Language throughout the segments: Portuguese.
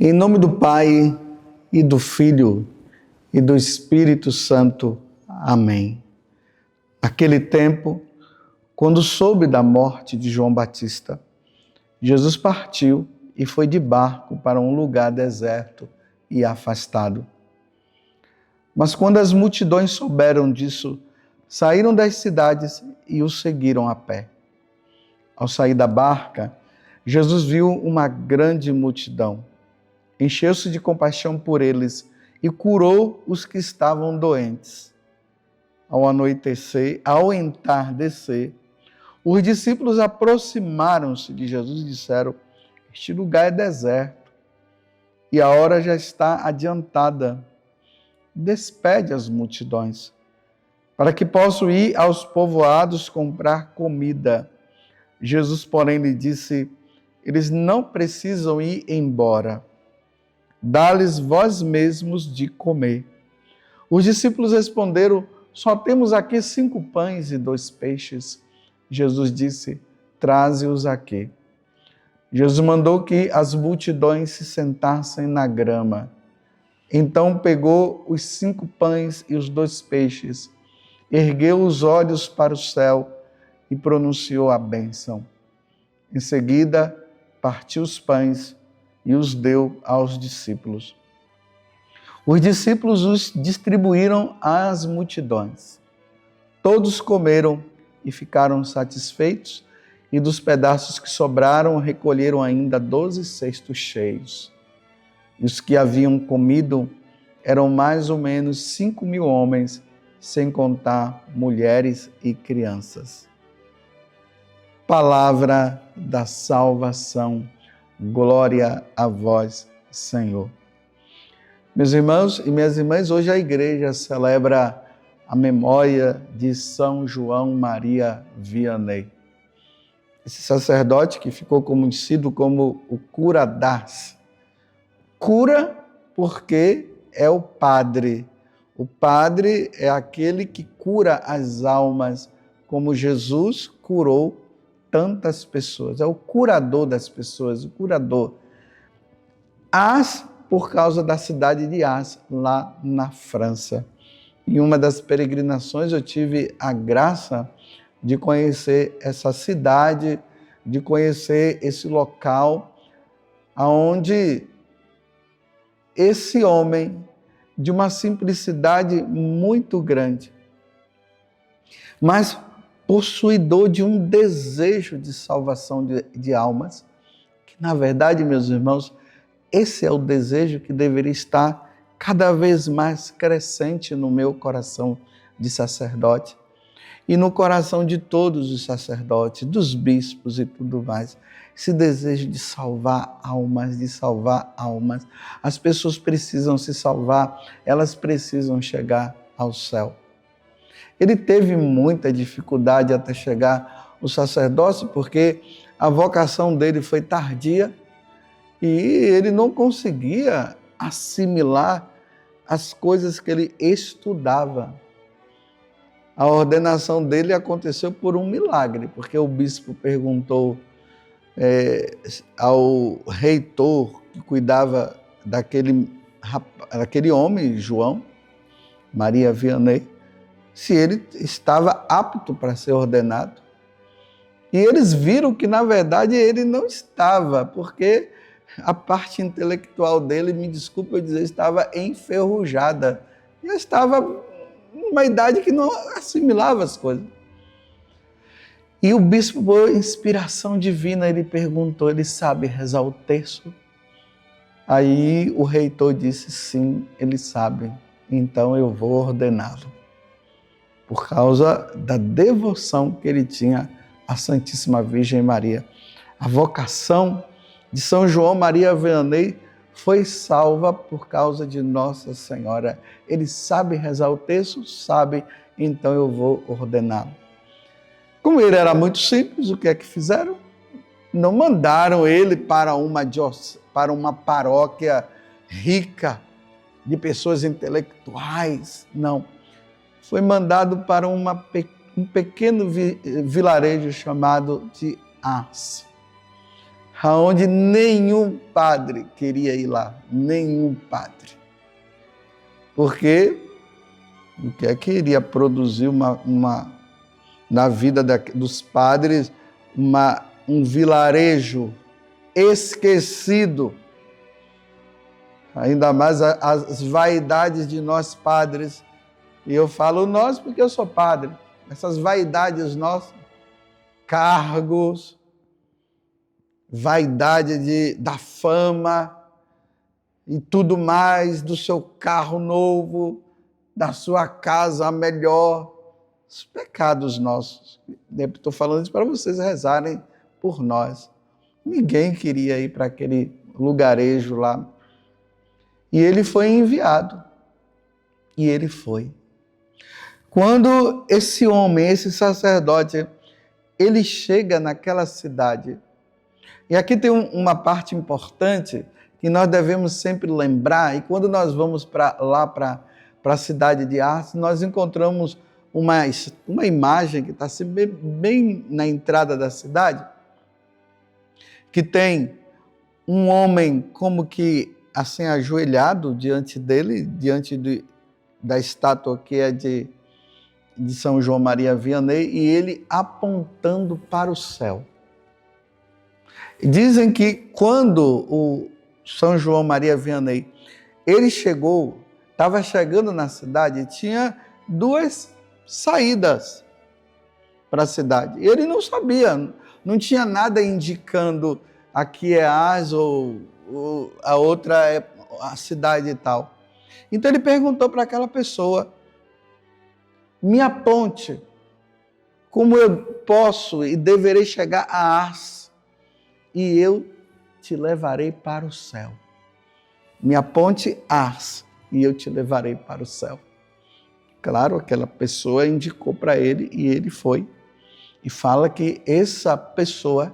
Em nome do Pai, e do Filho, e do Espírito Santo. Amém. Naquele tempo, quando soube da morte de João Batista, Jesus partiu e foi de barco para um lugar deserto e afastado. Mas quando as multidões souberam disso, saíram das cidades e o seguiram a pé. Ao sair da barca, Jesus viu uma grande multidão. Encheu-se de compaixão por eles e curou os que estavam doentes. Ao entardecer, os discípulos aproximaram-se de Jesus e disseram: este lugar é deserto e a hora já está adiantada. Despede as multidões, para que possam ir aos povoados comprar comida. Jesus, porém, lhe disse: eles não precisam ir embora. Dá-lhes vós mesmos de comer. Os discípulos responderam: só temos aqui 5 pães e 2 peixes. Jesus disse: traze-os aqui. Jesus mandou que as multidões se sentassem na grama. Então pegou os 5 pães e os 2 peixes, ergueu os olhos para o céu e pronunciou a bênção. Em seguida, partiu os pães e os deu aos discípulos. Os discípulos os distribuíram às multidões. Todos comeram e ficaram satisfeitos, e dos pedaços que sobraram recolheram ainda 12 cestos cheios. E os que haviam comido eram mais ou menos 5.000 homens, sem contar mulheres e crianças. Palavra da salvação. Glória a vós, Senhor. Meus irmãos e minhas irmãs, hoje a igreja celebra a memória de São João Maria Vianney. Esse sacerdote que ficou conhecido como o cura d'Ars. Cura porque é o padre. O padre é aquele que cura as almas, como Jesus curou tantas pessoas, é o curador das pessoas, o curador. Ars, por causa da cidade de Ars, lá na França. Em uma das peregrinações eu tive a graça de conhecer essa cidade, de conhecer esse local, onde esse homem, de uma simplicidade muito grande, mas possuidor de um desejo de salvação de almas, que na verdade, meus irmãos, esse é o desejo que deveria estar cada vez mais crescente no meu coração de sacerdote e no coração de todos os sacerdotes, dos bispos e tudo mais. Esse desejo de salvar almas, de salvar almas. As pessoas precisam se salvar, elas precisam chegar ao céu. Ele teve muita dificuldade até chegar ao sacerdócio, porque a vocação dele foi tardia e ele não conseguia assimilar as coisas que ele estudava. A ordenação dele aconteceu por um milagre, porque o bispo perguntou ao reitor que cuidava daquele homem, João Maria Vianney, se ele estava apto para ser ordenado. E eles viram que, na verdade, ele não estava, porque a parte intelectual dele, me desculpa eu dizer, estava enferrujada. Ele estava numa idade que não assimilava as coisas. E o bispo, por inspiração divina, ele perguntou, ele sabe rezar o terço? Aí o reitor disse, sim, ele sabe, então eu vou ordená-lo. Por causa da devoção que ele tinha à Santíssima Virgem Maria. A vocação de São João Maria Vianney foi salva por causa de Nossa Senhora. Ele sabe rezar o terço? Sabe, então eu vou ordená-lo. Como ele era muito simples, o que é que fizeram? Não mandaram ele para uma paróquia rica, de pessoas intelectuais, não. foi mandado para um pequeno vilarejo chamado de Ars, aonde nenhum padre queria ir lá, nenhum padre. Porque o que é que iria produzir na vida dos padres um vilarejo esquecido? Ainda mais as vaidades de nós padres. E eu falo nós porque eu sou padre. Essas vaidades nossas, cargos, vaidade da fama e tudo mais, do seu carro novo, da sua casa melhor, os pecados nossos. Estou falando isso para vocês rezarem por nós. Ninguém queria ir para aquele lugarejo lá. E ele foi enviado. E ele foi. Quando esse homem, esse sacerdote, ele chega naquela cidade, e aqui tem uma parte importante que nós devemos sempre lembrar, e quando nós vamos lá para a cidade de Ars, nós encontramos uma imagem que está bem na entrada da cidade, que tem um homem como que assim ajoelhado diante dele, diante da estátua que é de São João Maria Vianney, e ele apontando para o céu. Dizem que quando o São João Maria Vianney, ele estava chegando na cidade, tinha 2 saídas para a cidade. Ele não sabia, não tinha nada indicando aqui é Ars ou a outra é a cidade e tal. Então ele perguntou para aquela pessoa: me aponte como eu posso e deverei chegar a Ars, e eu te levarei para o céu. Me aponte Ars, e eu te levarei para o céu. Claro, aquela pessoa indicou para ele e ele foi. E fala que essa pessoa,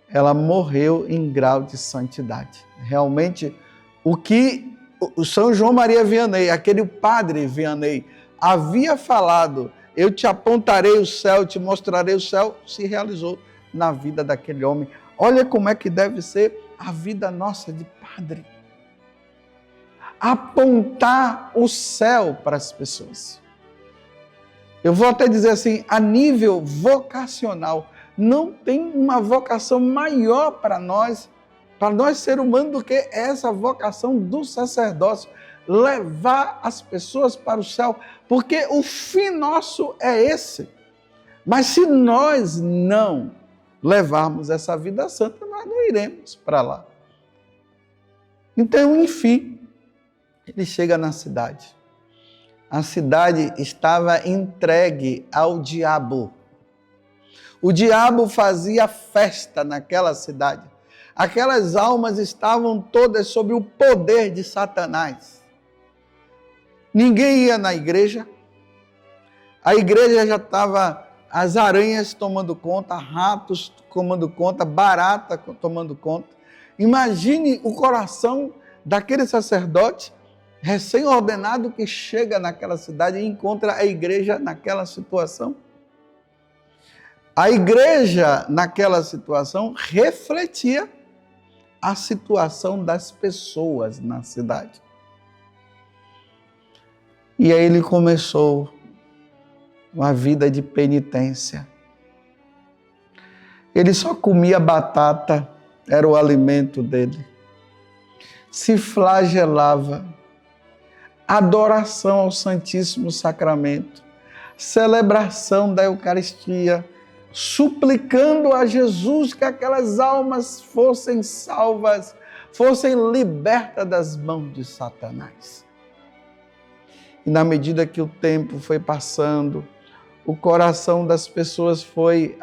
ela morreu em grau de santidade. Realmente, o que o São João Maria Vianney, aquele padre Vianney, havia falado, eu te apontarei o céu, te mostrarei o céu, se realizou na vida daquele homem. Olha como é que deve ser a vida nossa de padre. Apontar o céu para as pessoas. Eu vou até dizer assim, a nível vocacional, não tem uma vocação maior para nós ser humano, do que essa vocação do sacerdócio, levar as pessoas para o céu, porque o fim nosso é esse. Mas se nós não levarmos essa vida santa, nós não iremos para lá. Então, enfim, ele chega na cidade. A cidade estava entregue ao diabo. O diabo fazia festa naquela cidade. Aquelas almas estavam todas sob o poder de Satanás. Ninguém ia na igreja. A igreja já estava, as aranhas tomando conta, ratos tomando conta, barata tomando conta. Imagine o coração daquele sacerdote recém-ordenado que chega naquela cidade e encontra a igreja naquela situação. A igreja naquela situação refletia a situação das pessoas na cidade. E aí ele começou uma vida de penitência. Ele só comia batata, era o alimento dele. Se flagelava. Adoração ao Santíssimo Sacramento. Celebração da Eucaristia. Suplicando a Jesus que aquelas almas fossem salvas, fossem libertas das mãos de Satanás. E na medida que o tempo foi passando, o coração das pessoas foi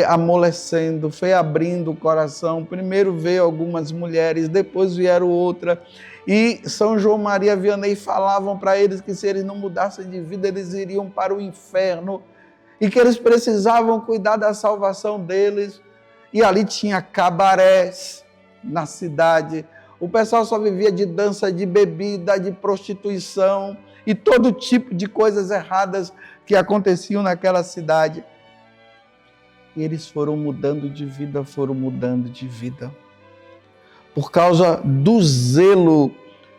amolecendo, foi abrindo o coração. Primeiro veio algumas mulheres, depois vieram outras. E São João Maria Vianney falavam para eles que se eles não mudassem de vida, eles iriam para o inferno. E que eles precisavam cuidar da salvação deles. E ali tinha cabarés na cidade. O pessoal só vivia de dança, de bebida, de prostituição. e todo tipo de coisas erradas que aconteciam naquela cidade. E eles foram mudando de vida, por causa do zelo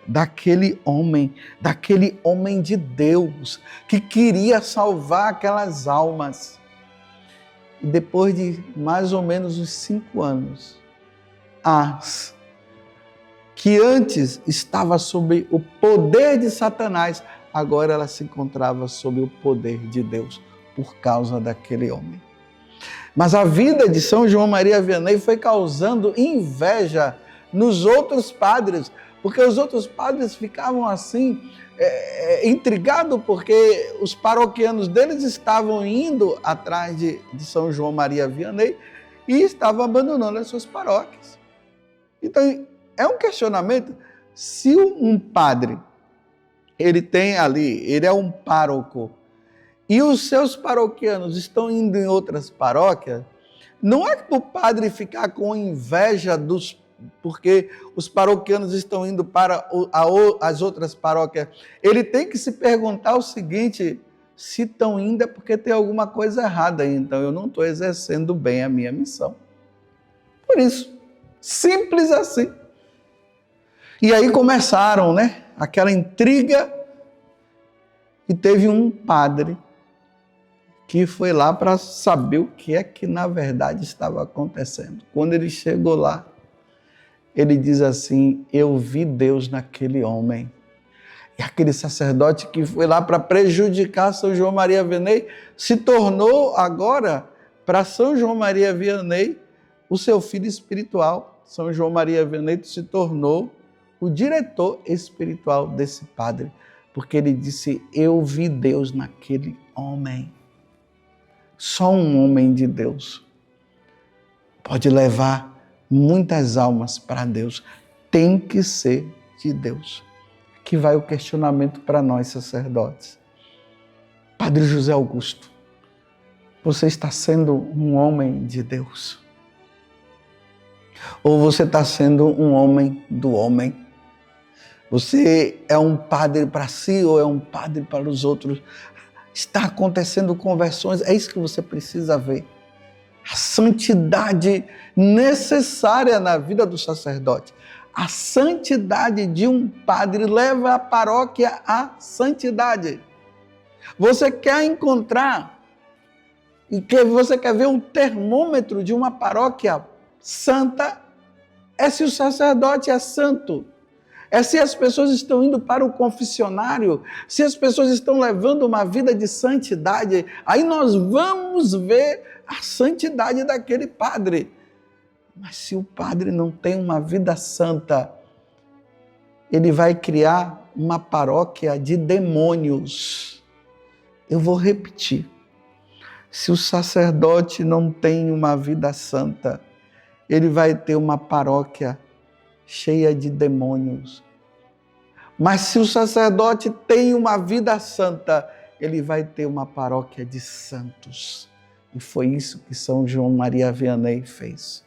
daquele homem de Deus, que queria salvar aquelas almas. E depois de mais ou menos uns 5 anos, As, que antes estava sob o poder de Satanás, agora ela se encontrava sob o poder de Deus, por causa daquele homem. Mas a vida de São João Maria Vianney foi causando inveja nos outros padres, porque os outros padres ficavam assim, intrigados, porque os paroquianos deles estavam indo atrás de São João Maria Vianney e estavam abandonando as suas paróquias. Então, é um questionamento, se um padre, ele é um pároco, e os seus paroquianos estão indo em outras paróquias, não é para o padre ficar com inveja porque os paroquianos estão indo para as outras paróquias. Ele tem que se perguntar o seguinte: se estão indo é porque tem alguma coisa errada aí, então eu não estou exercendo bem a minha missão. Por isso, simples assim. E aí começaram, aquela intriga, e teve um padre que foi lá para saber o que é que na verdade estava acontecendo. Quando ele chegou lá, ele diz assim: eu vi Deus naquele homem. E aquele sacerdote que foi lá para prejudicar São João Maria Vianney se tornou agora, para São João Maria Vianney, o seu filho espiritual. São João Maria Vianney se tornou o diretor espiritual desse padre, porque ele disse: eu vi Deus naquele homem. Só um homem de Deus pode levar muitas almas para Deus. Tem que ser de Deus. Aqui vai o questionamento para nós, sacerdotes. Padre José Augusto, você está sendo um homem de Deus? Ou você está sendo um homem do homem? Você é um padre para si ou é um padre para os outros? Está acontecendo conversões, é isso que você precisa ver. A santidade necessária na vida do sacerdote. A santidade de um padre leva a paróquia à santidade. Você quer encontrar e que você quer ver um termômetro de uma paróquia santa, é se o sacerdote é santo. É se as pessoas estão indo para o confessionário, se as pessoas estão levando uma vida de santidade, aí nós vamos ver a santidade daquele padre. Mas se o padre não tem uma vida santa, ele vai criar uma paróquia de demônios. Eu vou repetir. Se o sacerdote não tem uma vida santa, ele vai ter uma paróquia cheia de demônios. Mas se o sacerdote tem uma vida santa, ele vai ter uma paróquia de santos. E foi isso que São João Maria Vianney fez.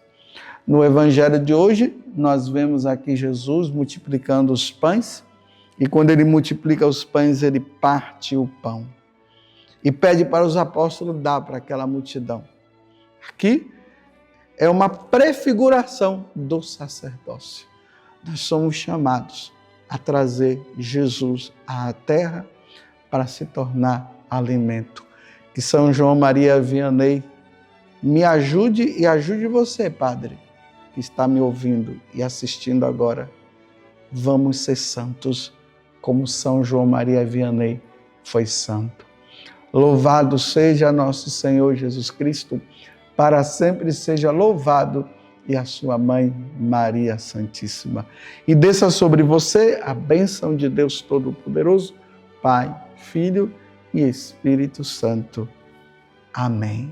No Evangelho de hoje, nós vemos aqui Jesus multiplicando os pães, e quando ele multiplica os pães, ele parte o pão e pede para os apóstolos dar para aquela multidão. Aqui é uma prefiguração do sacerdócio. Nós somos chamados a trazer Jesus à terra para se tornar alimento. Que São João Maria Vianney me ajude e ajude você, padre, que está me ouvindo e assistindo agora. Vamos ser santos como São João Maria Vianney foi santo. Louvado seja nosso Senhor Jesus Cristo, para sempre seja louvado, e a sua mãe, Maria Santíssima. E desça sobre você a bênção de Deus Todo-Poderoso, Pai, Filho e Espírito Santo. Amém.